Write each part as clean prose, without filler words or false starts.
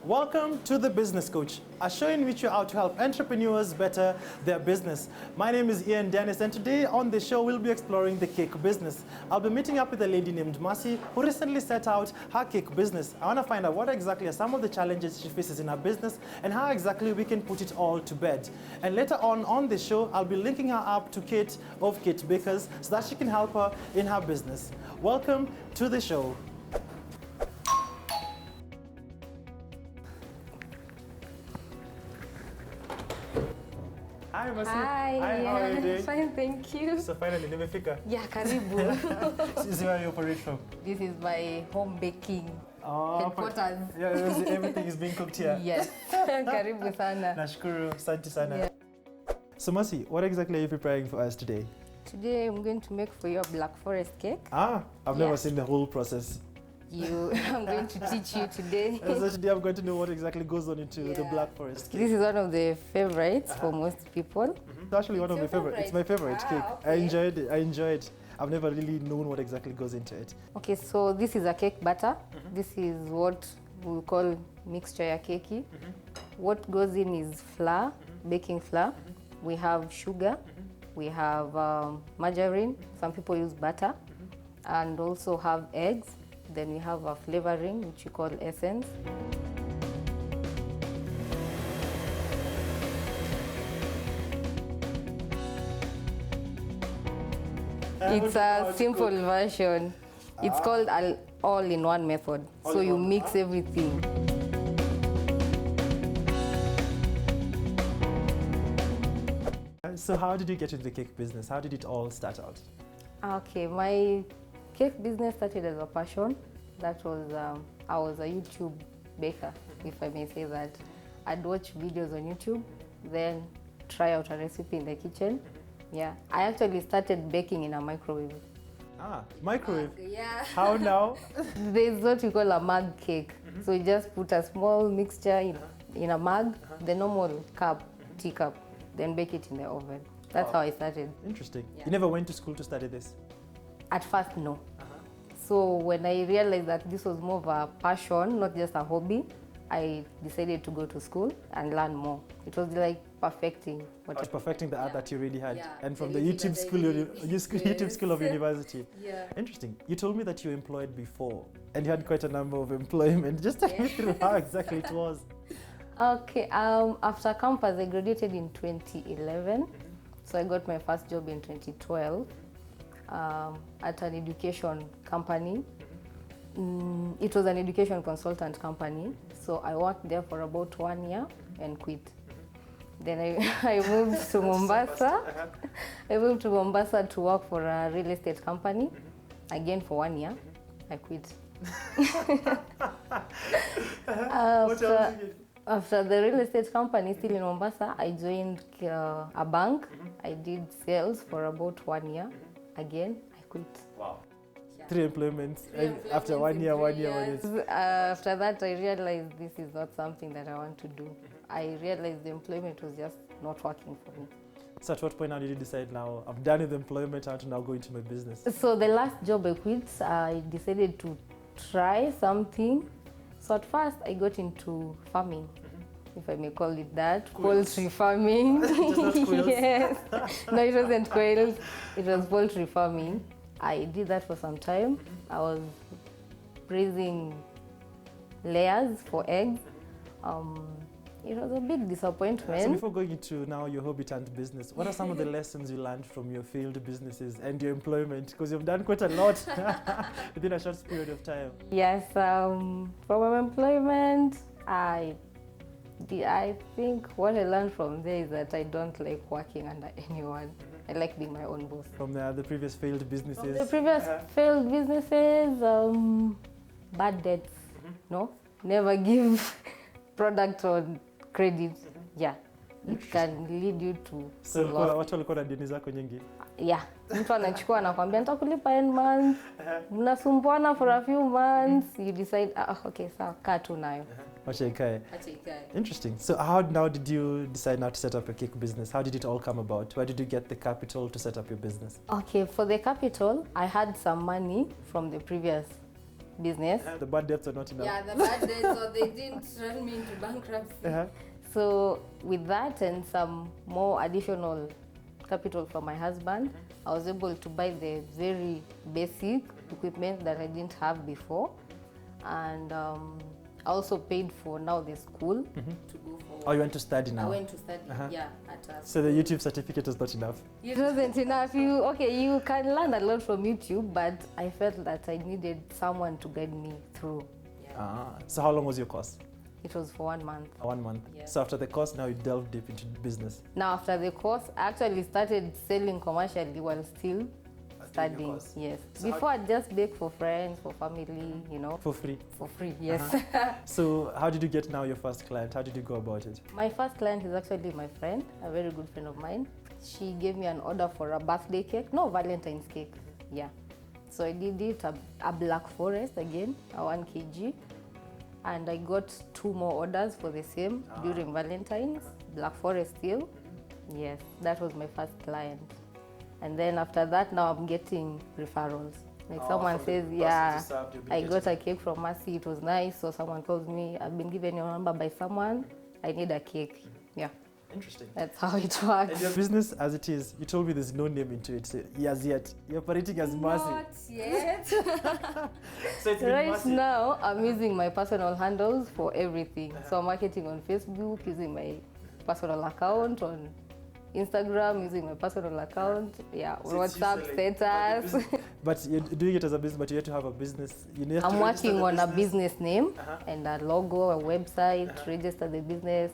Welcome to The Business Coach, a show in which we're out to help entrepreneurs better their business. My name is Ian Dennis, and today on the show we'll be exploring the cake business. I'll be meeting up with a lady named Mercy who recently set out her cake business. I want to find out what exactly are some of the challenges she faces in her business and how exactly we can put it all to bed. And later on the show, I'll be linking her up to Kate of Kate Bakers so that she can help her in her business. Welcome to the show. Hi, Mercy. Hi, how are you doing? Fine, thank you. So finally, nimefika. Yeah, karibu. This is where you operate from. This is my home baking headquarters. Yeah, everything is being cooked here. Yes. Karibu sana. Nashukuru, asante sana. Yeah. So Mercy, what exactly are you preparing for us today? Today I'm going to make for you a black forest cake. I've never seen the whole process. I'm going to teach you today. So today I'm going to know what exactly goes on into the black forest cake. This is one of the favorites for most people. It's actually one of my favorite. It's my favorite cake. Okay. I enjoy it. I've never really known what exactly goes into it. Okay, so this is a cake batter. This is what we call mixture ya keki. What goes in is flour, baking flour. We have sugar. We have margarine. Some people use butter. And also have eggs. Then we have a flavoring, which we call essence. It's a simple version. It's called all-in-one method. So you mix everything. So how did you get into the cake business? How did it all start out? Okay, my cake business started as a passion. That was, I was a YouTube baker, if I may say that. I'd watch videos on YouTube, then try out a recipe in the kitchen. Yeah, I actually started baking in a microwave. Microwave? Yeah. How now? There's what we call a mug cake. So you just put a small mixture in a mug, the normal cup, teacup, then bake it in the oven. That's how I started. Interesting. Yeah. You never went to school to study this? At first, no. So when I realized that this was more of a passion, not just a hobby, I decided to go to school and learn more. It was like perfecting the art that you already had. Yeah. And from the Anything YouTube that I school, did. YouTube school of university. Yeah. Interesting. You told me that you were employed before and you had quite a number of employment. Just take me through how exactly it was. Okay, after campus, I graduated in 2011. So I got my first job in 2012 at an education company. It was an education consultant company. So I worked there for about 1 year and quit. Then I moved to Mombasa. I moved to Mombasa to work for a real estate company. Again for 1 year. I quit. After the real estate company, still in Mombasa, I joined a bank. I did sales for about 1 year. Again, I quit. Wow. Three employments after 1 year, 1 year, 1 year. After that, I realized this is not something that I want to do. I realized the employment was just not working for me. So at what point now did you decide, now I'm done with employment, I want to now go into my business? So the last job I quit, I decided to try something. So at first, I got into farming, if I may call it that. Quails. Poultry farming. Yes. No, it wasn't quails. It was poultry farming. I did that for some time. I was raising layers for eggs. It was a big disappointment. So before going into now your hobby turned business, what are some of the lessons you learned from your failed businesses and your employment? Because you've done quite a lot within a short period of time. Yes, from my employment, I think what I learned from there is that I don't like working under anyone. I like being my own boss. From the previous failed businesses? From the previous failed businesses, bad debts, no? Never give product on credit. Yeah, it can lead you to So loss. watu walikuwa na deni zako nyingi? Yeah, mtu anachukua anakwambia nitakulipa end month. Mnasumbuana for a few months, you decide okay, sawa, kaa tu nayo. Acha ikae. Interesting. So how now did you decide now to set up a cake business? How did it all come about? Where did you get the capital to set up your business? Okay, for the capital, I had some money from the previous business. The bad debts are not enough. Yeah, the bad debts, so they didn't run me into bankruptcy. Uh-huh. So with that and some more additional capital from my husband, I was able to buy the very basic equipment that I didn't have before. And I also paid for now the school to go for. Oh, you went to study now? I went to study, yeah. So the YouTube certificate was not enough? It wasn't enough. You can learn a lot from YouTube, but I felt that I needed someone to guide me through. Yeah. So how long was your course? It was for 1 month. 1 month. Yeah. So after the course, now you delved deep into business. Now after the course, I actually started selling commercially while still studying. Yes. So before I just bake for friends, for family, For free? For free, yes. So how did you get now your first client? How did you go about it? My first client is actually my friend, a very good friend of mine. She gave me an order for a birthday cake, no, Valentine's cake. Yeah. So I did it, a Black Forest again, a 1 kg. And I got 2 more orders for the same during Valentine's, Black Forest still. Yes, that was my first client. And then after that, now I'm getting referrals. Like someone says, yeah, I got a cake from Mercy, it was nice. So someone calls me, I've been given your number by someone, I need a cake. Yeah. Interesting. That's how it works. And your business as it is, you told me there's no name into it. So as yet, you're operating as Mercy. Not yet. So it's been Right Mercy. now, I'm using my personal handles for everything. So I'm marketing on Facebook, using my personal account, on Instagram, using my personal account, on WhatsApp status. But you're doing it as a business, but you have to have a business. I'm working on a business name and a logo, a website, register the business.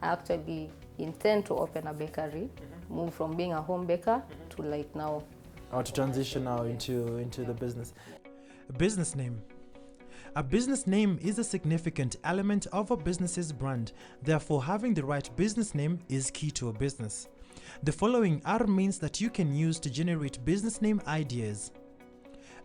I actually intend to open a bakery, move from being a home baker to like now. Or to transition now into the business. Business name. A business name is a significant element of a business's brand. Therefore, having the right business name is key to a business. The following are means that you can use to generate business name ideas.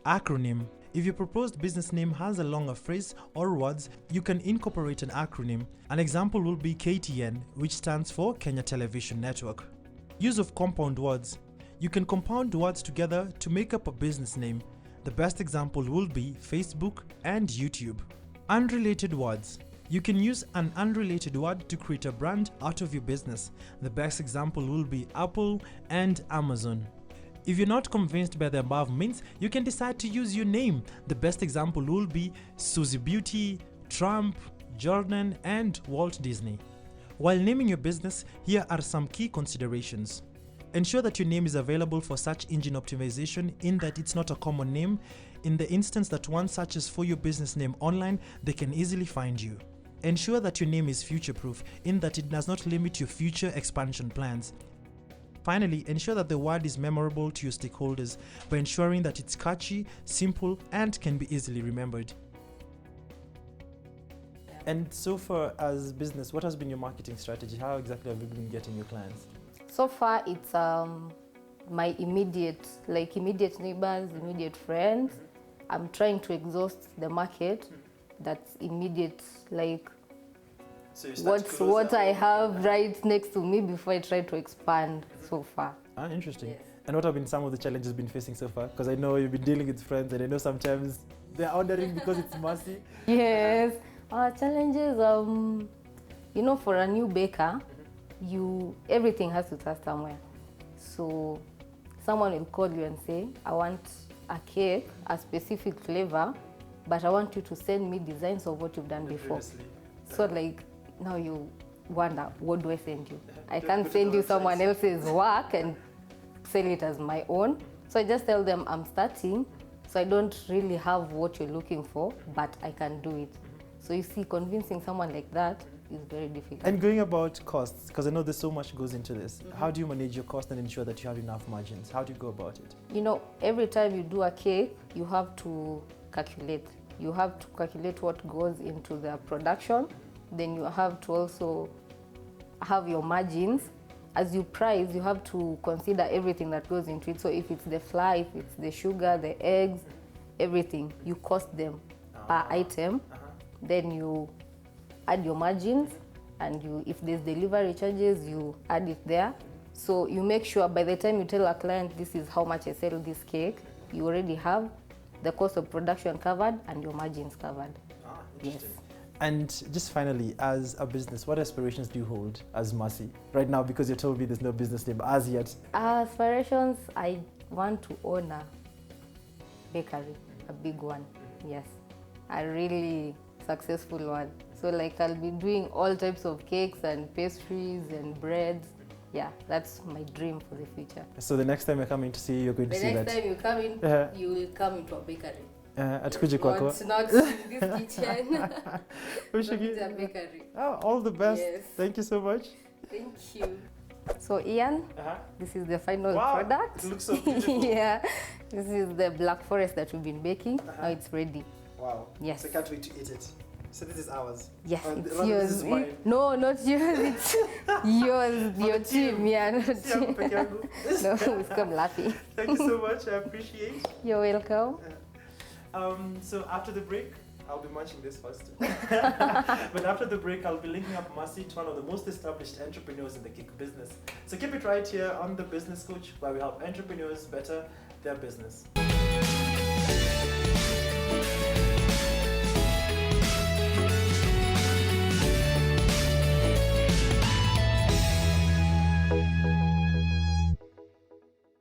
Acronym. If your proposed business name has a longer phrase or words, you can incorporate an acronym. An example will be KTN, which stands for Kenya Television Network. Use of compound words. You can compound words together to make up a business name. The best example will be Facebook and YouTube. Unrelated words. You can use an unrelated word to create a brand out of your business. The best example will be Apple and Amazon. If you're not convinced by the above means, you can decide to use your name. The best example will be Susie Beauty, Trump, Jordan, and Walt Disney. While naming your business, here are some key considerations. Ensure that your name is available for search engine optimization, in that it's not a common name. In the instance that one searches for your business name online, they can easily find you. Ensure that your name is future-proof, in that it does not limit your future expansion plans. Finally, ensure that the word is memorable to your stakeholders by ensuring that it's catchy, simple, and can be easily remembered. And so far as business, what has been your marketing strategy? How exactly have you been getting your clients? So far, it's my immediate neighbors, immediate friends. I'm trying to exhaust the market. That's immediate, like what I have right next to me before I try to expand so far. Interesting. Yes. And what have been some of the challenges you've been facing so far? Because I know you've been dealing with friends, and I know sometimes they're ordering because it's Mercy. Yes. Challenges, for a new baker, everything has to start somewhere. So someone will call you and say, I want a cake, a specific flavor, but I want you to send me designs of what you've done before. So now you wonder, what do I send you? I can't send you someone else's work and sell it as my own. So I just tell them I'm starting, so I don't really have what you're looking for, but I can do it. So you see, convincing someone like that is very difficult. And going about costs, because I know there's so much goes into this. How do you manage your cost and ensure that you have enough margins? How do you go about it? Every time you do a cake, you have to calculate. You have to calculate what goes into the production. Then you have to also have your margins. As you price, you have to consider everything that goes into it. So if it's the flour, if it's the sugar, the eggs, everything, you cost them per item. Then you add your margins, and if there's delivery charges, you add it there. So you make sure by the time you tell a client, this is how much I sell this cake, you already have the cost of production covered and your margins covered. Interesting. And just finally, as a business, what aspirations do you hold as Mercy right now? Because you told me there's no business name as yet. Aspirations, I want to own a bakery, a big one. Yes, a really successful one. So like I'll be doing all types of cakes and pastries and breads. Yeah, that's my dream for the future. So the next time I come in to see you, you're going to see that. The next time you come in, you will come into a bakery. Atukuje kwako. Not in this kitchen. But Ushiki. it's a bakery. Oh, all the best. Yes. Thank you so much. Thank you. So Ian, this is the final Wow, product. it looks so beautiful. Yeah, this is the black forest that we've been baking. Now it's ready. Wow. Yes. So I can't wait to eat it. So this is ours. Yes, it's rather, yours. This is mine. No, not yours. It's yours. Your team. Yeah, not See, I'm team. peke yangu. No, we've come laughing. Thank you so much. I appreciate. You're welcome. So after the break, I'll be munching this first. But after the break, I'll be linking up Mercy to one of the most established entrepreneurs in the cake business. So keep it right here on The Business Coach, where we help entrepreneurs better their business.